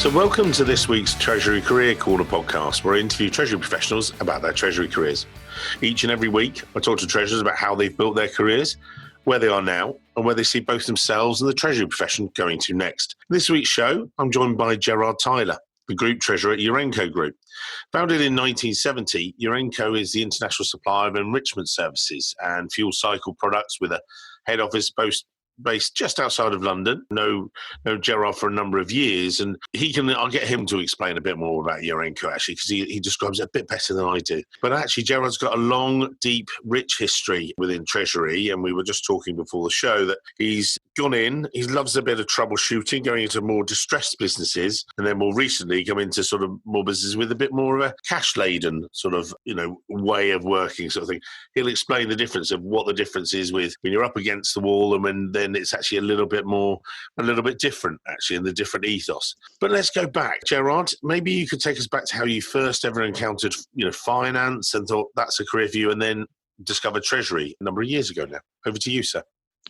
So welcome to this week's Treasury Career Corner Podcast, where I interview Treasury professionals about their Treasury careers. Each and every week, I talk to Treasurers about how they've built their careers, where they are now, and where they see both themselves and the Treasury profession going to next. This week's show, I'm joined by Gerard Tyler, the Group Treasurer at URENCO Group. Founded in 1970, URENCO is the international supplier of enrichment services and fuel cycle products with a head office based just outside of London. Know Gerard for a number of years, and I'll get him to explain a bit more about URENCO actually, because he describes it a bit better than I do. But actually, Gerard's got a long, deep, rich history within Treasury, and we were just talking before the show that he's gone in, he loves a bit of troubleshooting, going into more distressed businesses, and then more recently come into sort of more businesses with a bit more of a cash-laden sort of, way of working sort of thing. He'll explain the difference of what the difference is with when you're up against the wall and when then it's actually a little bit different actually in the different ethos. But let's go back. Gerard, maybe you could take us back to how you first ever encountered, finance and thought that's a career for you, and then discovered Treasury a number of years ago now. Over to you, sir.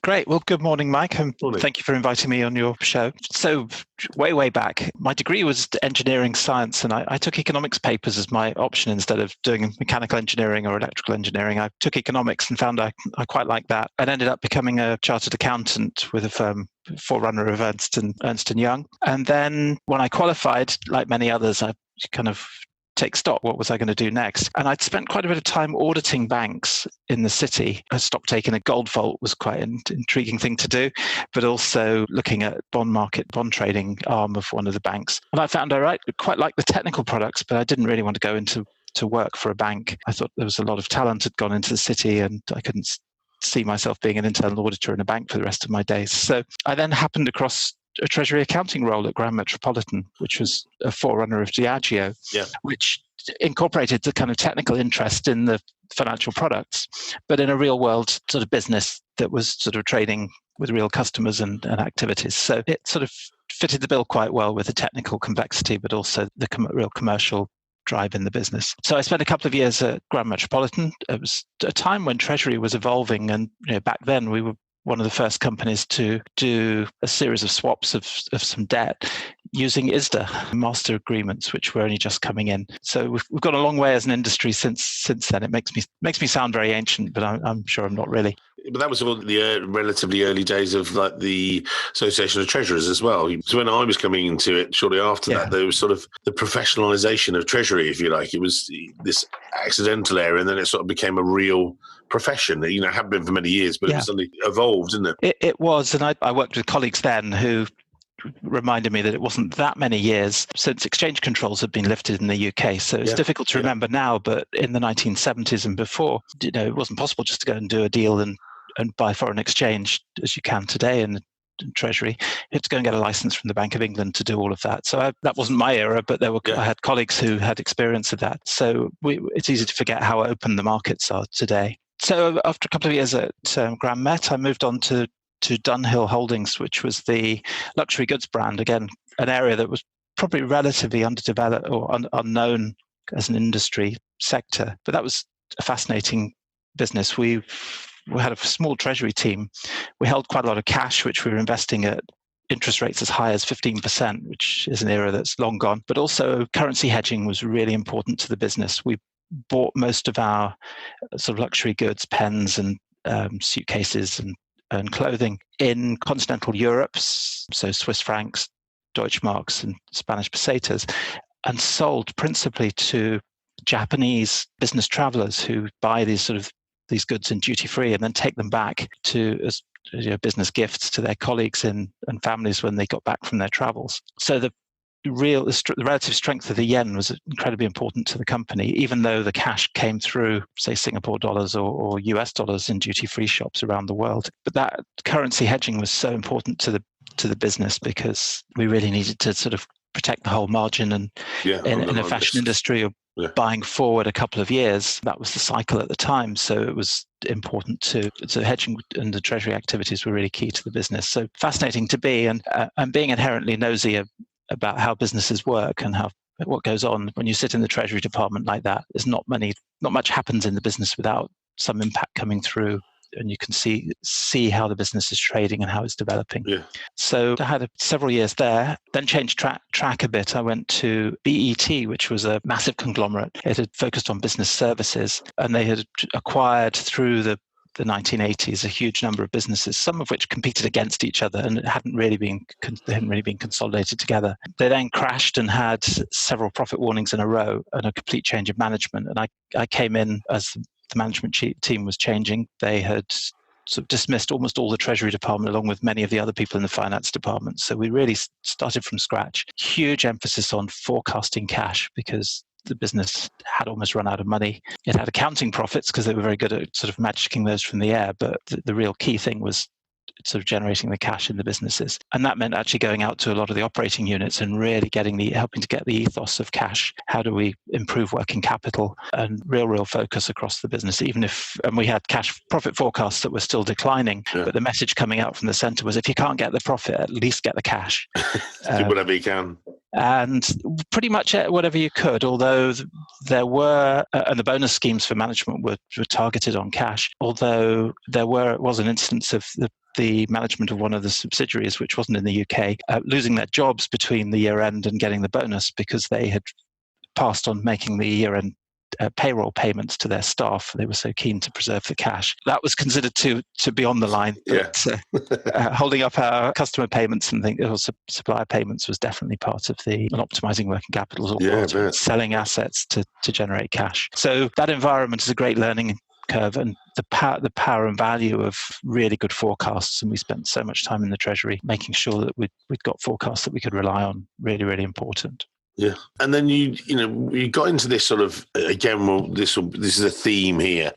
Great. Well, good morning, Mike, and Morning. Thank you for inviting me on your show. So way back, my degree was engineering science, and I took economics papers as my option instead of doing mechanical engineering or electrical engineering. I took economics and found I quite liked that, and ended up becoming a chartered accountant with a firm, forerunner of Ernst & Young. And then when I qualified, like many others, I kind of take stock. What was I going to do next? And I'd spent quite a bit of time auditing banks in the city. A stock take in a gold vault was quite an intriguing thing to do, but also looking at bond trading arm of one of the banks. And I found I quite liked the technical products, but I didn't really want to go into work for a bank. I thought there was a lot of talent had gone into the city, and I couldn't see myself being an internal auditor in a bank for the rest of my days. So I then happened across a Treasury accounting role at Grand Metropolitan, which was a forerunner of Diageo, which incorporated the kind of technical interest in the financial products, but in a real world sort of business that was sort of trading with real customers and activities. So it sort of fitted the bill quite well with the technical complexity, but also the real commercial drive in the business. So I spent a couple of years at Grand Metropolitan. It was a time when Treasury was evolving, and back then we were one of the first companies to do a series of swaps of some debt using ISDA master agreements, which were only just coming in. So we've gone a long way as an industry since then. It makes me sound very ancient, but I'm sure I'm not really. But that was all the relatively early days of like the Association of Treasurers as well. So when I was coming into it shortly after that, there was sort of the professionalisation of Treasury, if you like. It was this accidental area, and then it sort of became a real profession. It hadn't been for many years, but it was suddenly evolved, didn't it? It was, and I worked with colleagues then who reminded me that it wasn't that many years since exchange controls had been lifted in the UK. So it's difficult to remember now, but in the 1970s and before, it wasn't possible just to go and do a deal and buy foreign exchange as you can today in Treasury. You had to go and get a license from the Bank of England to do all of that. So that wasn't my era, but I had colleagues who had experience of that. So it's easy to forget how open the markets are today. So after a couple of years at Grand Met, I moved on to Dunhill Holdings, which was the luxury goods brand. Again, an area that was probably relatively underdeveloped or unknown as an industry sector. But that was a fascinating business. We had a small treasury team. We held quite a lot of cash, which we were investing at interest rates as high as 15%, which is an era that's long gone. But also currency hedging was really important to the business. We bought most of our sort of luxury goods, pens and suitcases and clothing in continental Europe, so Swiss francs, Deutschmarks and Spanish pesetas, and sold principally to Japanese business travelers who buy these these goods in duty free and then take them back as business gifts to their colleagues and families when they got back from their travels. So the relative strength of the yen was incredibly important to the company, even though the cash came through, say, Singapore dollars or US dollars in duty-free shops around the world. But that currency hedging was so important to the business because we really needed to sort of protect the whole margin. And in a fashion industry, buying forward a couple of years, that was the cycle at the time. So it was important to hedging, and the treasury activities were really key to the business. So fascinating to be, and being inherently nosy about how businesses work and what goes on when you sit in the treasury department like that. There's not much happens in the business without some impact coming through you can see how the business is trading and how it's developing. Yeah. So I had several years there, then changed track a bit. I went to BET, which was a massive conglomerate. It had focused on business services, and they had acquired through the 1980s a huge number of businesses, some of which competed against each other and hadn't really been consolidated together. They then crashed and had several profit warnings in a row and a complete change of management. And I came in as the management team was changing. They had sort of dismissed almost all the Treasury department along with many of the other people in the finance department. So we really started from scratch. Huge emphasis on forecasting cash because the business had almost run out of money. It had accounting profits because they were very good at sort of magicking those from the air. But the real key thing was sort of generating the cash in the businesses. And that meant actually going out to a lot of the operating units and really helping to get the ethos of cash. How do we improve working capital and real focus across the business, and we had cash profit forecasts that were still declining, but the message coming out from the center was, if you can't get the profit, at least get the cash. Do whatever you can. And pretty much whatever you could, although there were, and the bonus schemes for management were targeted on cash, although it was an instance of the management of one of the subsidiaries, which wasn't in the UK, losing their jobs between the year end and getting the bonus because they had passed on making the year end payroll payments to their staff. They were so keen to preserve the cash. That was considered to be on the line. But, holding up our customer payments and supplier payments was definitely part of and optimizing working capital, selling assets to generate cash. So that environment is a great learning curve, and the power and value of really good forecasts. And we spent so much time in the Treasury making sure that we'd got forecasts that we could rely on. Really, really important. Yeah, and then you got into this sort of, again, this is a theme here.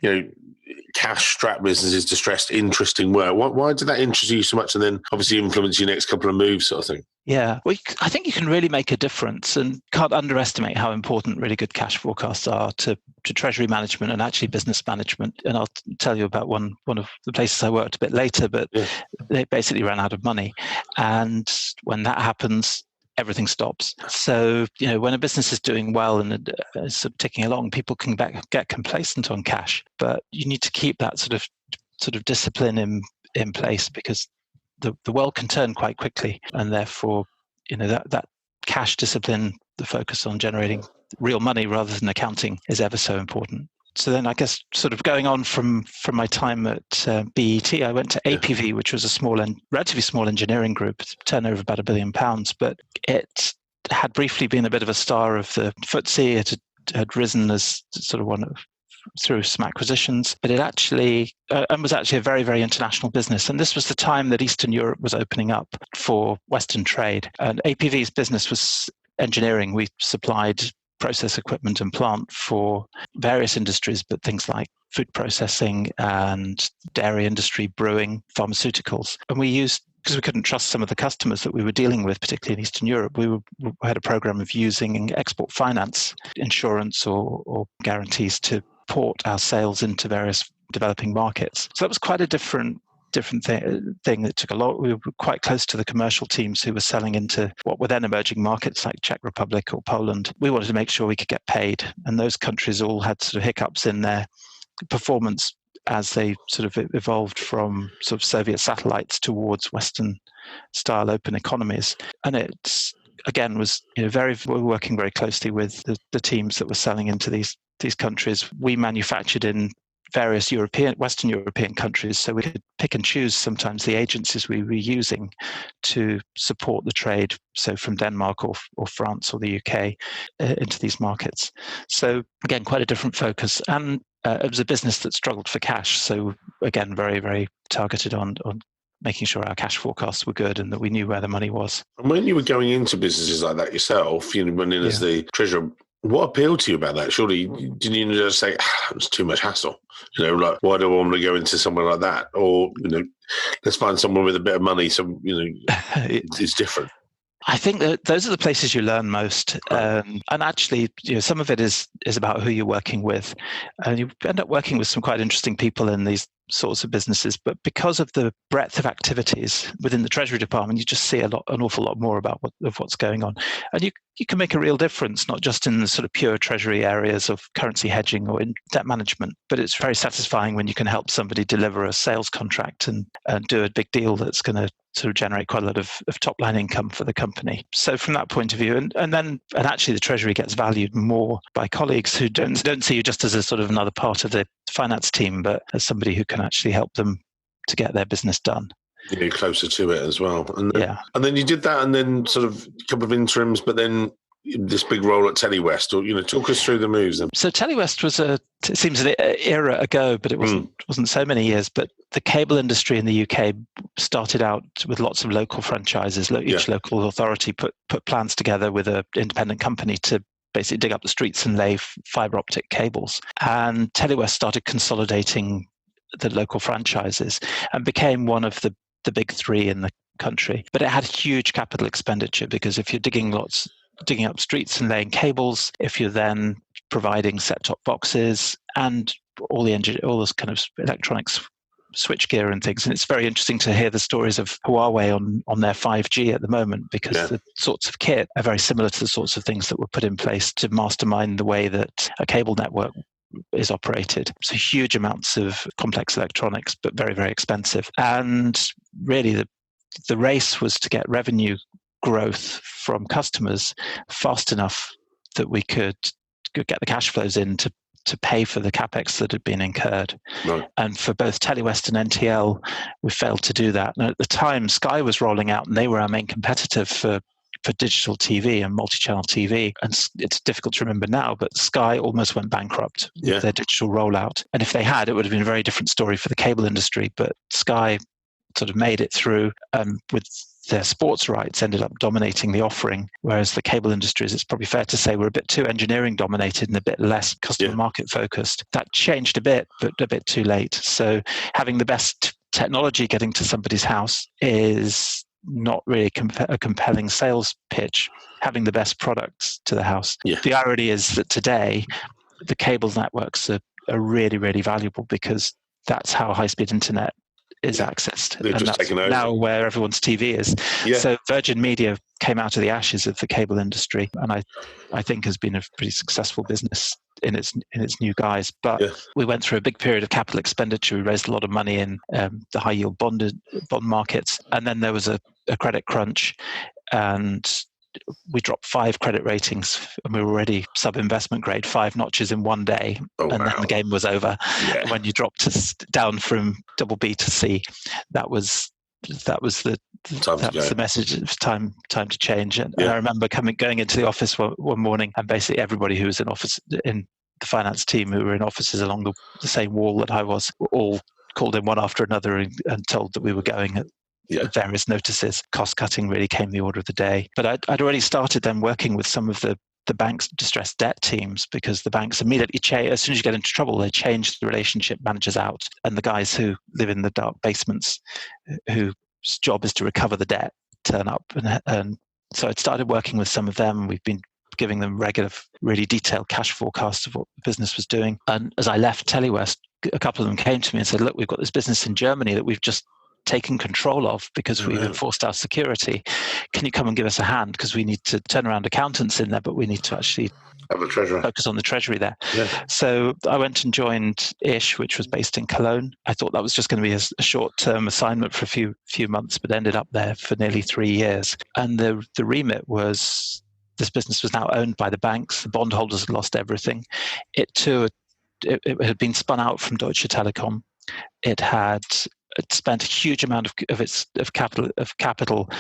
Cash-strapped businesses, distressed, interesting work. Why did that interest you so much, and then obviously influence your next couple of moves, sort of thing? Yeah, well, I think you can really make a difference, and can't underestimate how important really good cash forecasts are to Treasury management and actually business management. And I'll tell you about one of the places I worked a bit later, but they basically ran out of money, and when that happens, everything stops. So, when a business is doing well and is sort of ticking along, people can get complacent on cash. But you need to keep that sort of discipline in place, because the world can turn quite quickly, and therefore, that cash discipline, the focus on generating real money rather than accounting, is ever so important. So then, I guess, sort of going on from my time at BET, I went to APV, which was a relatively small engineering group, turnover about £1 billion, but it had briefly been a bit of a star of the FTSE. It had risen as sort of through some acquisitions, but it actually was actually a very, very international business. And this was the time that Eastern Europe was opening up for Western trade. And APV's business was engineering. We supplied process equipment and plant for various industries, but things like food processing and dairy industry, brewing, pharmaceuticals. And because we couldn't trust some of the customers that we were dealing with, particularly in Eastern Europe, we had a program of using export finance, insurance or guarantees to port our sales into various developing markets. So that was quite a different thing that took a lot. We were quite close to the commercial teams who were selling into what were then emerging markets like Czech Republic or Poland. We wanted to make sure we could get paid, and those countries all had sort of hiccups in their performance as they sort of evolved from sort of Soviet satellites towards Western style open economies. And it again was we were working very closely with the teams that were selling into these countries. We manufactured in various Western European countries, so we could pick and choose sometimes the agencies we were using to support the trade, so from Denmark or France or the UK into these markets. So again, quite a different focus, and it was a business that struggled for cash, so again, very, very targeted on making sure our cash forecasts were good and that we knew where the money was. And when you were going into businesses like that yourself, went in as the treasurer, what appealed to you about that? Surely, didn't you just say, it's too much hassle? Like, why do I want to go into somewhere like that? Or, let's find someone with a bit of money. So, it's different. I think that those are the places you learn most. And actually, some of it is about who you're working with. And you end up working with some quite interesting people in these sorts of businesses, but because of the breadth of activities within the Treasury Department, you just see an awful lot more about what's going on. And you can make a real difference, not just in the sort of pure Treasury areas of currency hedging or in debt management, but it's very satisfying when you can help somebody deliver a sales contract and do a big deal that's going to sort of generate quite a lot of top line income for the company. So from that point of view, and actually the Treasury gets valued more by colleagues who don't see you just as a sort of another part of the finance team, but as somebody who can actually help them to get their business done. You're closer to it as well. And then, yeah. And then you did that, and then sort of a couple of interims, but then this big role at Telewest, or talk us through the moves. So Telewest was it seems an era ago, but it wasn't so many years. But the cable industry in the UK started out with lots of local franchises. Each local authority put plans together with an independent company to basically dig up the streets and lay fibre optic cables. And Telewest started consolidating the local franchises and became one of the big three in the country. But it had huge capital expenditure, because if you're digging up streets and laying cables, if you're then providing set-top boxes and all those kind of electronics, switchgear and things. And it's very interesting to hear the stories of Huawei on their 5G at the moment, because the sorts of kit are very similar to the sorts of things that were put in place to mastermind the way that a cable network is operated. So huge amounts of complex electronics, but very, very expensive. And really the race was to get revenue growth from customers fast enough that we could get the cash flows in to pay for the capex that had been incurred. Right. And for both Telewest and NTL, we failed to do that. And at the time, Sky was rolling out, and they were our main competitor for digital TV and multi-channel TV. And it's difficult to remember now, but Sky almost went bankrupt with their digital rollout. And if they had, it would have been a very different story for the cable industry. But Sky sort of made it through with their sports rights, ended up dominating the offering, whereas the cable industries, it's probably fair to say, were a bit too engineering dominated and a bit less customer market focused. That changed a bit, but a bit too late. So having the best technology getting to somebody's house is not really a compelling sales pitch. Having the best products to the house. Yeah. The irony is that today, the cable networks are really, really valuable, because that's how high-speed internet is accessed. They're just taken over. Now where everyone's TV is. Yeah. So Virgin Media came out of the ashes of the cable industry, and I think has been a pretty successful business in its new guise. But we went through a big period of capital expenditure. We raised a lot of money in the high yield bond markets, and then there was a credit crunch, and we dropped 5 credit ratings, and we were already sub-investment grade, 5 notches in one day, then the game was over. Yeah. When you dropped down from double B to C, that was the message. It was time to change. And I remember going into the office one morning, and basically everybody who was in the finance team, who were in offices along the same wall that I was, were all called in one after another and told that we were going at various notices. Cost cutting really came the order of the day. But I'd already started then working with some of the bank's distressed debt teams, because the banks immediately as soon as you get into trouble, they change the relationship managers out, and the guys who live in the dark basements, whose job is to recover the debt, turn up. And so I'd started working with some of them. We've been giving them regular, really detailed cash forecasts of what the business was doing. And as I left Telewest, a couple of them came to me and said, look, we've got this business in Germany that we've just taken control of because we've enforced our security. Can you come and give us a hand? Because we need to turn around accountants in there, but we need to actually focus on the treasury there. Yeah. So I went and joined ISH, which was based in Cologne. I thought that was just going to be a short-term assignment for a few months, but ended up there for nearly 3 years. And the remit was, this business was now owned by the banks. The bondholders had lost everything. It had been spun out from Deutsche Telekom. It spent a huge amount of capital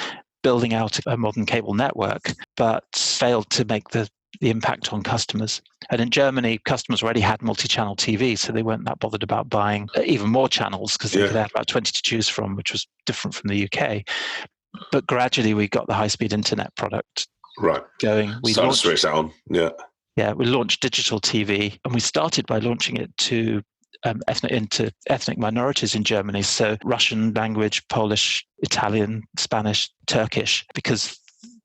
building out a modern cable network, but failed to make the impact on customers. And in Germany, customers already had multi-channel TV, so they weren't that bothered about buying even more channels, because they could have about 20 to choose from, which was different from the UK. But gradually, we got the high-speed internet product going. We started to switch that on. Yeah, we launched digital TV, and we started by launching it to into ethnic minorities in Germany, so Russian language, Polish, Italian, Spanish, Turkish, because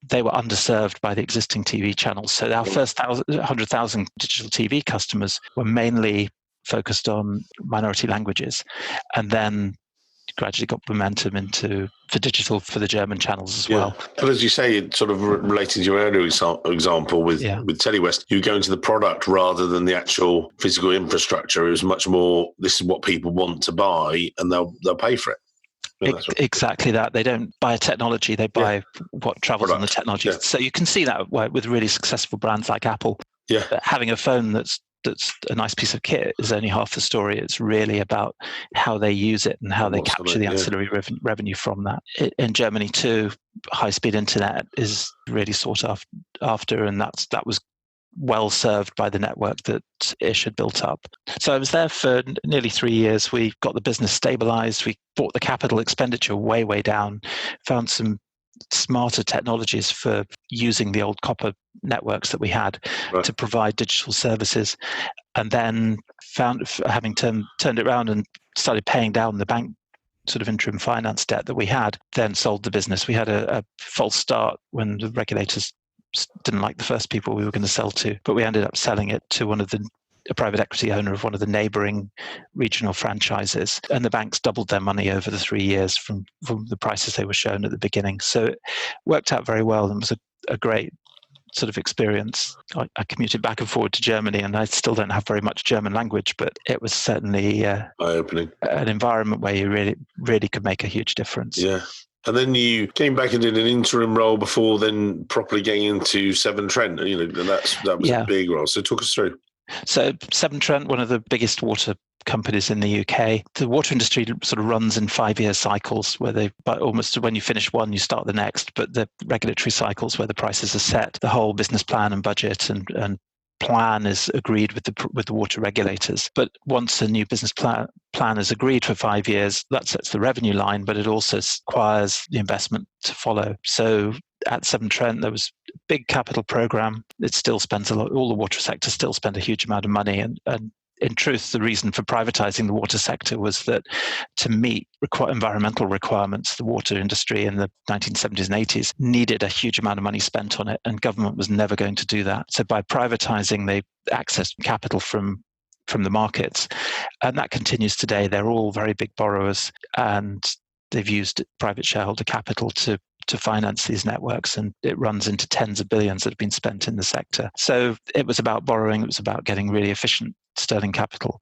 they were underserved by the existing TV channels. So our first 100,000 digital TV customers were mainly focused on minority languages, and then gradually got momentum for digital for the German channels as well. But as you say, it sort of relating to your earlier example with Telewest, you go into the product rather than the actual physical infrastructure. It was much more, this is what people want to buy, and they'll pay for it. Exactly that. They don't buy a technology, they buy what travels on the technology. So you can see that with really successful brands like Apple. But having a phone that's a nice piece of kit is only half the story. It's really about how they use it and how they capture the ancillary revenue from that. In Germany too, high-speed internet is really sought after, and that was well served by the network that Ish had built up. So I was there for nearly 3 years. We got the business stabilized. We brought the capital expenditure way down, found some smarter technologies for using the old copper networks that we had to provide digital services, and then having turned it around and started paying down the bank sort of interim finance debt that we had, then sold the business. We had a false start when the regulators didn't like the first people we were going to sell to, but we ended up selling it to a private equity owner of one of the neighboring regional franchises. And the banks doubled their money over the 3 years from the prices they were shown at the beginning. So it worked out very well and was a great sort of experience. I commuted back and forward to Germany, and I still don't have very much German language, but it was certainly eye-opening. An environment where you really could make a huge difference. Yeah. And then you came back and did an interim role before then properly getting into Severn Trent. And that was a big role. So talk us through. So Severn Trent, one of the biggest water companies in the UK. The water industry sort of runs in 5-year cycles where almost when you finish one, you start the next, but the regulatory cycles where the prices are set, the whole business plan and budget and plan is agreed with the water regulators. But once a new business plan is agreed for 5 years, that sets the revenue line, but it also requires the investment to follow. So at Severn Trent, there was a big capital program. It still spends a lot. All the water sector still spend a huge amount of money, and in truth, the reason for privatizing the water sector was that to meet environmental requirements, the water industry in the 1970s and 80s needed a huge amount of money spent on it, and government was never going to do that. So by privatizing, they accessed capital from the markets, and that continues today. They're all very big borrowers, and they've used private shareholder capital to finance these networks, and it runs into tens of billions that have been spent in the sector. So it was about borrowing. It was about getting really efficient sterling capital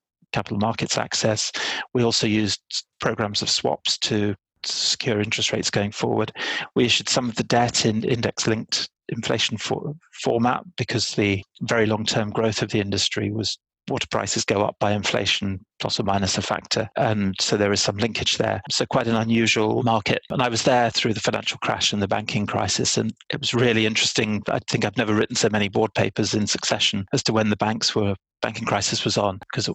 markets access. We also used programs of swaps to secure interest rates going forward. We issued some of the debt in index-linked inflation format because the very long-term growth of the industry was water prices go up by inflation plus or minus a factor. And so there is some linkage there. So quite an unusual market. And I was there through the financial crash and the banking crisis. And it was really interesting. I think I've never written so many board papers in succession as to when the banking crisis was on, because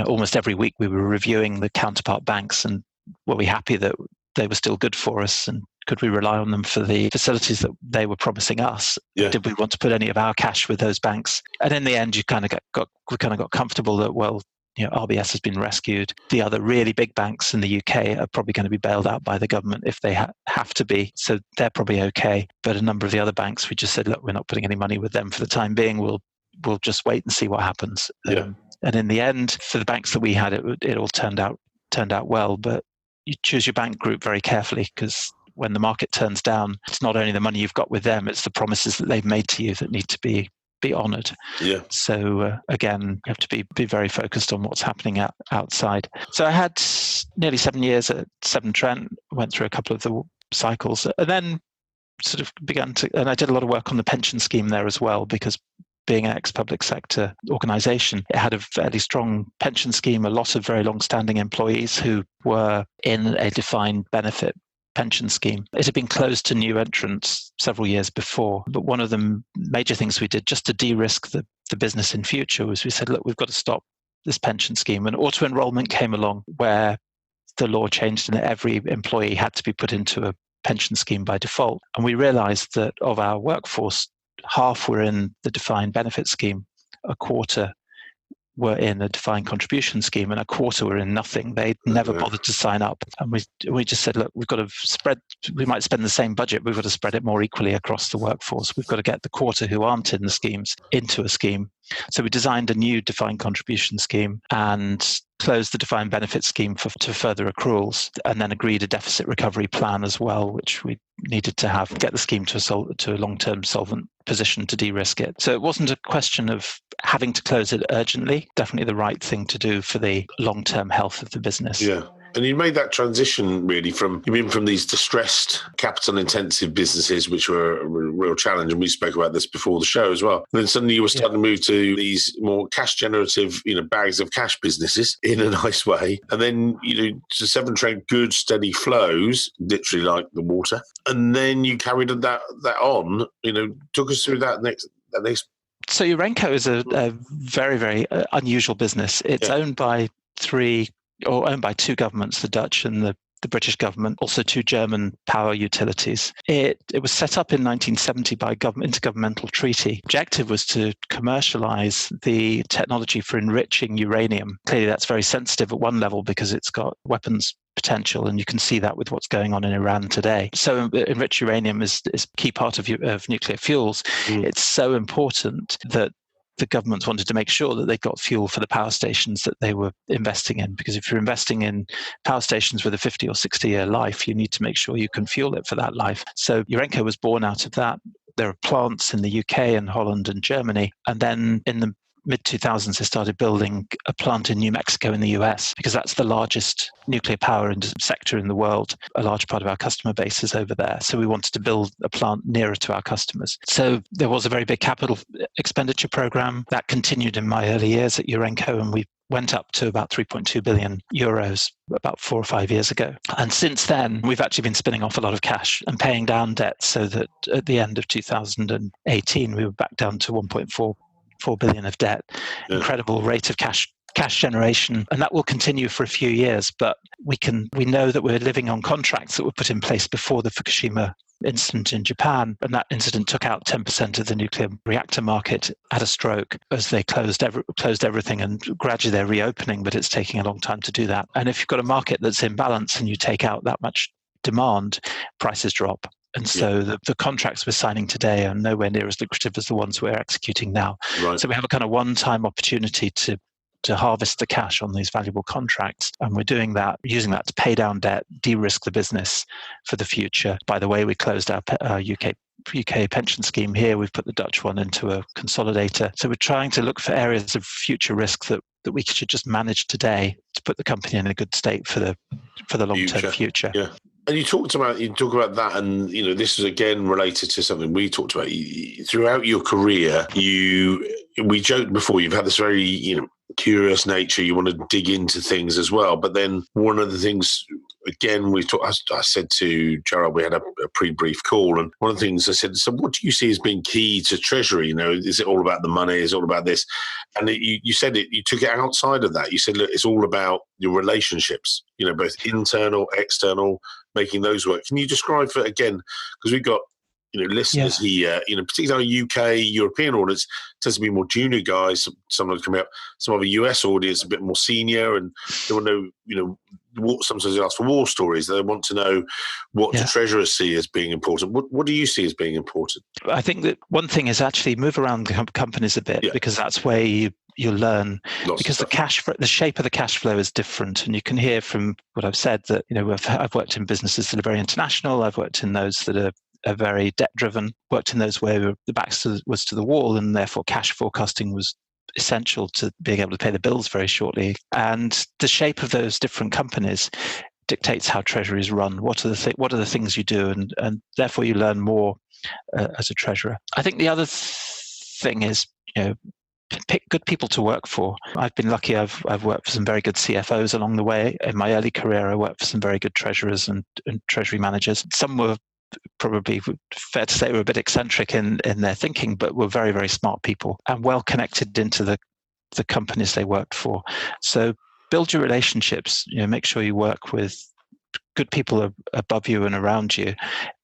almost every week we were reviewing the counterpart banks and were we happy that they were still good for us, and could we rely on them for the facilities that they were promising us? Yeah. Did we want to put any of our cash with those banks? And in the end, we kind of got comfortable that, well, RBS has been rescued. The other really big banks in the UK are probably going to be bailed out by the government if they have to be. So they're probably okay. But a number of the other banks, we just said, look, we're not putting any money with them for the time being. We'll just wait and see what happens. Yeah. And in the end, for the banks that we had, it all turned out well. But you choose your bank group very carefully, because when the market turns down, it's not only the money you've got with them, it's the promises that they've made to you that need to be honoured. Yeah. So again, you have to be very focused on what's happening outside. So I had nearly 7 years at Severn Trent, went through a couple of the cycles, and then sort of and I did a lot of work on the pension scheme there as well, because being an ex-public sector organisation, it had a fairly strong pension scheme, a lot of very long-standing employees who were in a defined benefit pension scheme. It had been closed to new entrants several years before, but one of the major things we did just to de-risk the business in future was we said, look, we've got to stop this pension scheme. And auto-enrollment came along, where the law changed and every employee had to be put into a pension scheme by default. And we realised that of our workforce, half were in the defined benefit scheme, a quarter were in a defined contribution scheme and a quarter were in nothing. They'd never bothered to sign up. And we just said, look, we've got to we might spend the same budget, but we've got to spread it more equally across the workforce. We've got to get the quarter who aren't in the schemes into a scheme. So we designed a new defined contribution scheme and closed the defined benefit scheme to further accruals, and then agreed a deficit recovery plan as well, which we needed to get the scheme to a long-term solvent position to de-risk it. So it wasn't a question of having to close it urgently, definitely the right thing to do for the long-term health of the business. Yeah. And you made that transition really from these distressed, capital-intensive businesses, which were a real challenge, and we spoke about this before the show as well. And then suddenly you were starting to move to these more cash-generative, bags of cash businesses in a nice way. And then, to Severn Trent, good, steady flows, literally like the water. And then you carried that on. Took us through that next. So URENCO is a very, very unusual business. It's owned by two governments, the Dutch and the British government, also two German power utilities. It was set up in 1970 by intergovernmental treaty. Objective was to commercialize the technology for enriching uranium. Clearly that's very sensitive at one level because it's got weapons potential, and you can see that with what's going on in Iran today. So enriched uranium is a key part of nuclear fuels. It's so important that the governments wanted to make sure that they got fuel for the power stations that they were investing in, because if you're investing in power stations with a 50 or 60-year life, you need to make sure you can fuel it for that life. So URENCO was born out of that. There are plants in the UK and Holland and Germany, and then in the mid-2000s, they started building a plant in New Mexico in the US, because that's the largest nuclear power sector in the world. A large part of our customer base is over there. So we wanted to build a plant nearer to our customers. So there was a very big capital expenditure program that continued in my early years at URENCO, and we went up to about 3.2 billion euros about 4 or 5 years ago. And since then, we've actually been spinning off a lot of cash and paying down debt, so that at the end of 2018, we were back down to 1.4 billion of debt. Incredible rate of cash generation, and that will continue for a few years. But we know that we're living on contracts that were put in place before the Fukushima incident in Japan, and that incident took out 10% of the nuclear reactor market at a stroke as they closed everything, and gradually they're reopening, but it's taking a long time to do that. And if you've got a market that's in balance and you take out that much demand, prices drop. And so the contracts we're signing today are nowhere near as lucrative as the ones we're executing now. Right. So we have a kind of one-time opportunity to harvest the cash on these valuable contracts. And we're doing that, using that to pay down debt, de-risk the business for the future. By the way, we closed our UK pension scheme here. We've put the Dutch one into a consolidator. So we're trying to look for areas of future risk that we should just manage today to put the company in a good state for the long-term future. Yeah. And you talk about that, and this is again related to something we talked about throughout your career. We joked before, you've had this very curious nature. You want to dig into things as well. But then one of the things, again, I said to Gerard, we had a pre-brief call, and one of the things I said, so what do you see as being key to Treasury? Is it all about the money? Is it all about this? And you said it. You took it outside of that. You said, look, it's all about your relationships. Both internal, external, making those work. Can you describe for again? Because we've got listeners here, particularly UK, European audience tends to be more junior guys. Some of them coming up, some of a US audience a bit more senior, and they want to know, sometimes they ask for war stories. They want to know what the treasurers see as being important. What do you see as being important? I think that one thing is actually move around the companies a bit, because that's where you learn. Because the shape of the cash flow is different, and you can hear from what I've said that I've worked in businesses that are very international. I've worked in those that are very debt-driven, worked in those where the back was to the wall, and therefore cash forecasting was essential to being able to pay the bills very shortly. And the shape of those different companies dictates how treasuries run. What are the things you do, and therefore you learn more as a treasurer. I think the other thing is pick good people to work for. I've been lucky. I've worked for some very good CFOs along the way. In my early career, I worked for some very good treasurers and treasury managers. Some were probably, fair to say, were a bit eccentric in their thinking, but were very, very smart people and well connected into the companies they worked for. So build your relationships. Make sure you work with good people above you and around you,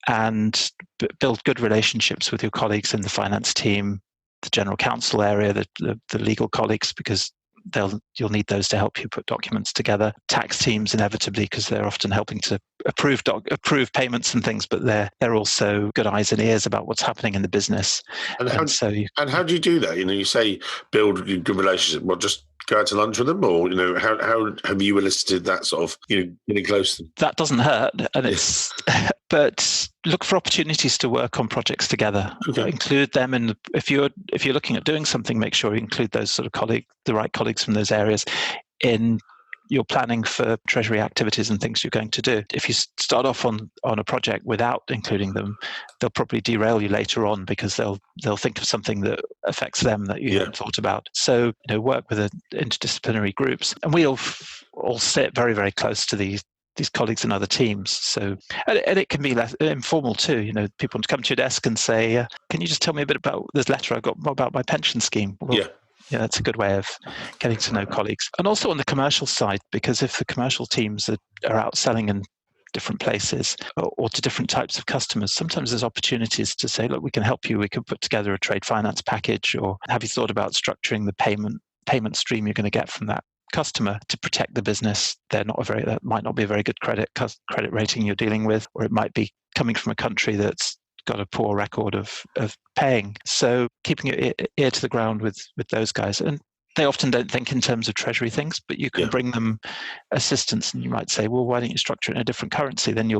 and build good relationships with your colleagues in the finance team, the general counsel area, the legal colleagues, because you'll need those to help you put documents together. Tax teams inevitably, because they're often helping to approve payments and things, but they're also good eyes and ears about what's happening in the business. And how do you do that? You say build good relationship. Well, just go out to lunch with them, or how have you elicited that sort of getting close to them? That doesn't hurt, and it's but look for opportunities to work on projects together. Okay. Include them in if you're looking at doing something, make sure you include those sort of the right colleagues from those areas in your planning for Treasury activities and things you're going to do. If you start off on a project without including them, they'll probably derail you later on, because they'll think of something that affects them that you haven't thought about. So work with interdisciplinary groups, and we all sit very, very close to these colleagues in other teams. So, and it can be less informal too. People want to come to your desk and say, "Can you just tell me a bit about this letter I got about my pension scheme?" Well, yeah, that's a good way of getting to know colleagues. And also on the commercial side, because if the commercial teams are out selling in different places or to different types of customers, sometimes there's opportunities to say, look, we can help you. We can put together a trade finance package, or have you thought about structuring the payment stream you're going to get from that customer to protect the business? That might not be a very good credit rating you're dealing with, or it might be coming from a country that's got a poor record of paying. So keeping your ear to the ground with those guys. And they often don't think in terms of Treasury things, but you can bring them assistance, and you might say, well, why don't you structure it in a different currency? Then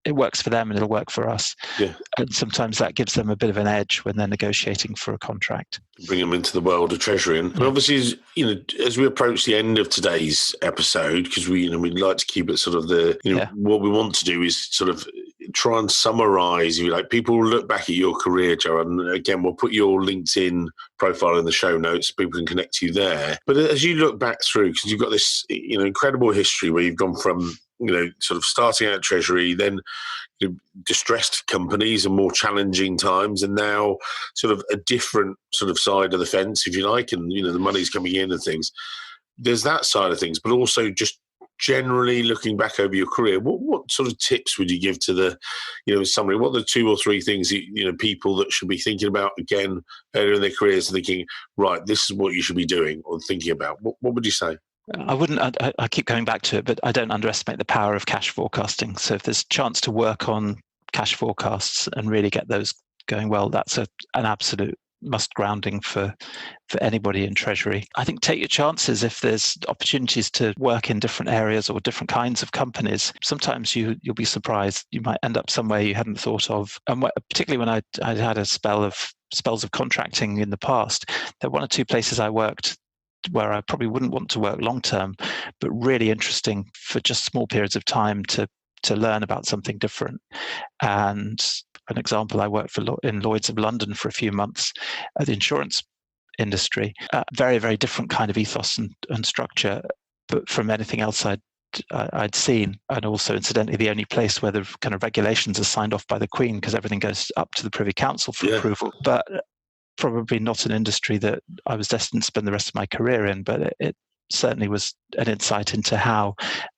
it works for them and it'll work for us. Yeah. And sometimes that gives them a bit of an edge when they're negotiating for a contract. Bring them into the world of Treasury. And obviously, as we approach the end of today's episode, because we'd like to keep it sort of what we want to do is sort of try and summarize, if you like. People will look back at your career, Gerard, and again, we'll put your LinkedIn profile in the show notes so people can connect to you there. But as you look back through, because you've got this incredible history where you've gone from sort of starting out Treasury, then distressed companies and more challenging times, and now sort of a different sort of side of the fence, if you like, and the money's coming in and things. There's that side of things, but also just generally looking back over your career, what sort of tips would you give to the summary? What are the 2 or 3 things people that should be thinking about again earlier in their careers, thinking, right, this is what you should be doing or thinking about? What would you say? I keep going back to it, but I don't underestimate the power of cash forecasting. So if there's a chance to work on cash forecasts and really get those going well, that's an absolute must grounding for anybody in Treasury. I think take your chances if there's opportunities to work in different areas or different kinds of companies. Sometimes you'll be surprised. You might end up somewhere you hadn't thought of. And particularly when I had spells of contracting in the past, there were 1 or 2 places I worked where I probably wouldn't want to work long term, but really interesting for just small periods of time to learn about something different. And an example, I worked in Lloyd's of London for a few months at the insurance industry. Very, very different kind of ethos and structure, but from anything else I'd seen. And also, incidentally, the only place where the kind of regulations are signed off by the Queen, because everything goes up to the Privy Council for approval. But probably not an industry that I was destined to spend the rest of my career in, but it certainly was an insight into how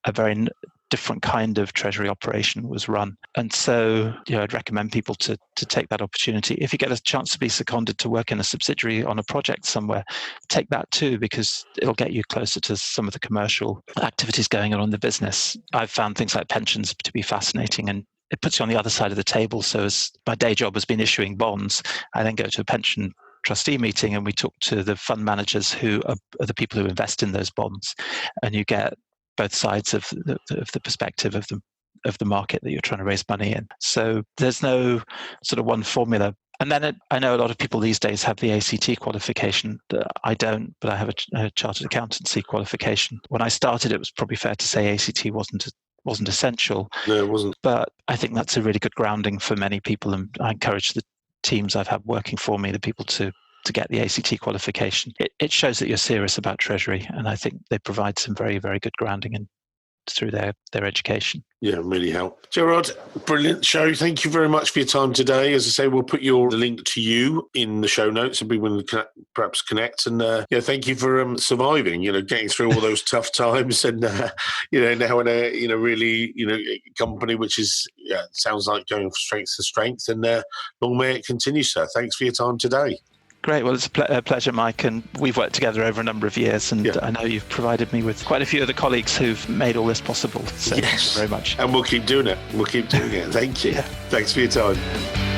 a very different kind of Treasury operation was run. And so, I'd recommend people to take that opportunity. If you get a chance to be seconded to work in a subsidiary on a project somewhere, take that too, because it'll get you closer to some of the commercial activities going on in the business. I've found things like pensions to be fascinating, and it puts you on the other side of the table. So as my day job has been issuing bonds, I then go to a pension trustee meeting and we talk to the fund managers who are the people who invest in those bonds, and you get both sides of the perspective of the market that you're trying to raise money in. So there's no sort of one formula. And then I know a lot of people these days have the ACT qualification. I don't, but I have a chartered accountancy qualification. When I started, it was probably fair to say ACT wasn't essential. No, it wasn't. But I think that's a really good grounding for many people, and I encourage the teams I've had working for me, the people to get the ACT qualification. It shows that you're serious about Treasury, and I think they provide some very, very good grounding through their education. Yeah, really help. Gerard, brilliant show. Thank you very much for your time today. As I say, we'll put the link to you in the show notes and people can perhaps connect. And thank you for surviving, getting through all those tough times, and now in a really company which is sounds like going from strength to strength. And long may it continue, sir. Thanks for your time today. Great. Well, it's a pleasure, Mike, and we've worked together over a number of years, and I know you've provided me with quite a few other colleagues who've made all this possible. So thank you very much. And we'll keep doing it. Thank you. Thanks for your time.